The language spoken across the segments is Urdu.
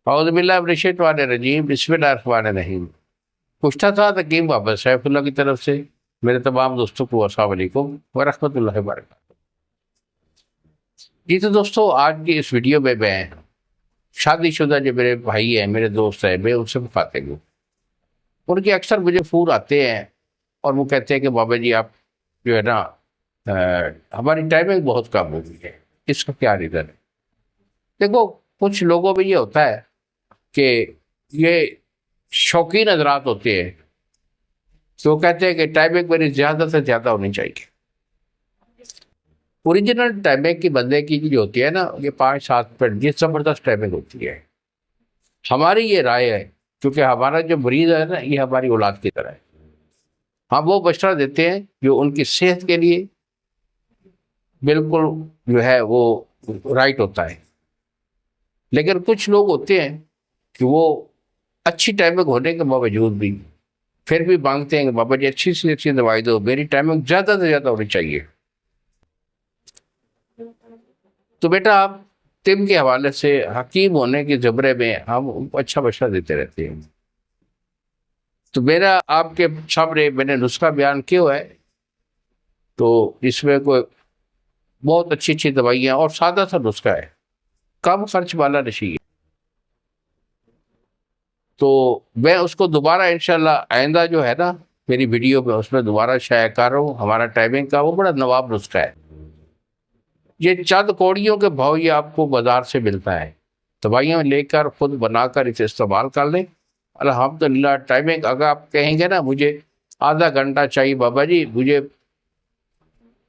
اعوذ باللہ من الشیطان الرجیم، بسم اللہ الرحمن الرحیم۔ پوچھتا تھا حکیم محمد سیف اللہ کی طرف سے، میرے تمام دوستوں کو السلام علیکم ورحمۃ اللہ وبرکاتہ۔ جی تو دوستو، آج کی اس ویڈیو میں شادی شدہ جو میرے بھائی ہیں، میرے دوست ہیں، میں ان سے مخاطب ہوں۔ ان کے اکثر مجھے فون آتے ہیں اور وہ کہتے ہیں کہ بابا جی آپ جو ہے نا ہماری ٹائمنگ بہت کم ہو گئی ہے، اس کا کیا ریزن ہے؟ دیکھو، کچھ لوگوں میں یہ ہوتا ہے کہ یہ شوقین حضرات ہوتے ہیں تو وہ کہتے ہیں کہ ٹائمنگ میری زیادہ سے زیادہ ہونی چاہیے۔ اوریجنل ٹائمنگ کی بندے کی جو ہوتی ہے نا، یہ 5-7 منٹ یہ زبردست ٹائمنگ ہوتی ہے۔ ہماری یہ رائے ہے، کیونکہ ہمارا جو مریض ہے نا، یہ ہماری اولاد کی طرح ہے۔ ہم وہ مشورہ دیتے ہیں جو ان کی صحت کے لیے بالکل جو ہے وہ رائٹ ہوتا ہے۔ لیکن کچھ لوگ ہوتے ہیں کہ وہ اچھی ٹائمنگ ہونے کے باوجود بھی پھر بھی مانگتے ہیں کہ بابا جی اچھی سے اچھی دوائی دو، میری ٹائمنگ زیادہ سے زیادہ ہونی چاہیے۔ تو بیٹا، آپ طب کے حوالے سے حکیم ہونے کے زمرے میں ہم ان کو اچھا مشورہ دیتے رہتے ہیں۔ تو میرا آپ کے سامنے میں نے نسخہ بیان کیا ہوا ہے، تو اس میں کوئی بہت اچھی اچھی دوائیاں اور سادہ سا نسخہ ہے، کم خرچ والا نہیں ہے۔ تو میں اس کو دوبارہ انشاءاللہ آئندہ جو ہے نا میری ویڈیو میں اس میں دوبارہ شائع کر رہا ہوں۔ ہمارا ٹائمنگ کا وہ بڑا نواب نسخہ ہے۔ یہ چند کوڑیوں کے بھاؤ یہ آپ کو بازار سے ملتا ہے، دوائیاں لے کر خود بنا کر اسے استعمال کر لیں۔ الحمدللہ ٹائمنگ اگر آپ کہیں گے نا مجھے آدھا گھنٹہ چاہیے بابا جی، مجھے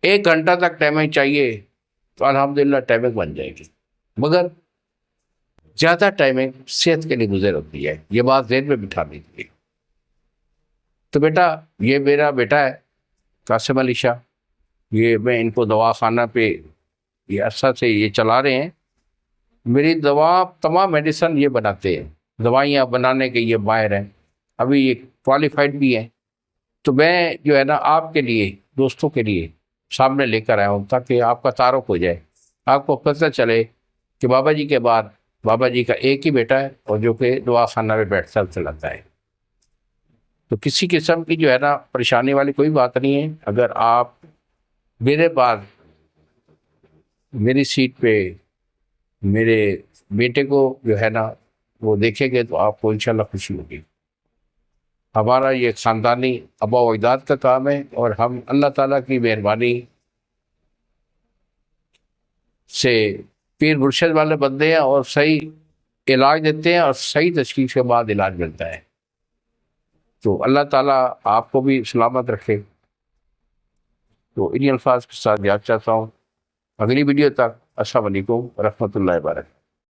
1 گھنٹہ تک ٹائمنگ چاہیے، تو الحمدللہ ٹائمنگ بن جائے گی۔ مگر زیادہ ٹائمنگ صحت کے لیے مضر ہوتی ہے، یہ بات ذہن میں بٹھا دیجیے۔ تو بیٹا، یہ میرا بیٹا ہے قاسم علی شاہ، یہ میں ان کو دوا خانہ پہ یہ عرصہ سے یہ چلا رہے ہیں۔ میری دوا تمام میڈیسن یہ بناتے ہیں، دوائیاں بنانے کے یہ ماہر ہیں، ابھی یہ کوالیفائڈ بھی ہیں۔ تو میں جو ہے نا آپ کے لیے، دوستوں کے لیے سامنے لے کر آیا ہوں تاکہ آپ کا تعارف ہو جائے، آپ کو پتہ چلے کہ بابا جی کے بعد بابا جی کا ایک ہی بیٹا ہے اور جو کہ دعا خانہ میں بیٹھتا چلاتا ہے۔ تو کسی قسم کی جو ہے نا پریشانی والی کوئی بات نہیں ہے۔ اگر آپ میرے بعد میری سیٹ پہ میرے بیٹے کو جو ہے نا وہ دیکھیں گے تو آپ کو انشاءاللہ خوشی ہوگی۔ ہمارا یہ خاندانی آباء و اجداد کا کام ہے، اور ہم اللہ تعالیٰ کی مہربانی سے پیر مرشد والے بندے ہیں اور صحیح علاج دیتے ہیں، اور صحیح تشخیص کے بعد علاج ملتا ہے۔ تو اللہ تعالیٰ آپ کو بھی سلامت رکھے۔ تو انہی الفاظ کے ساتھ یاد چاہتا ہوں، اگلی ویڈیو تک السلام علیکم ورحمۃ اللہ وبرکاتہ۔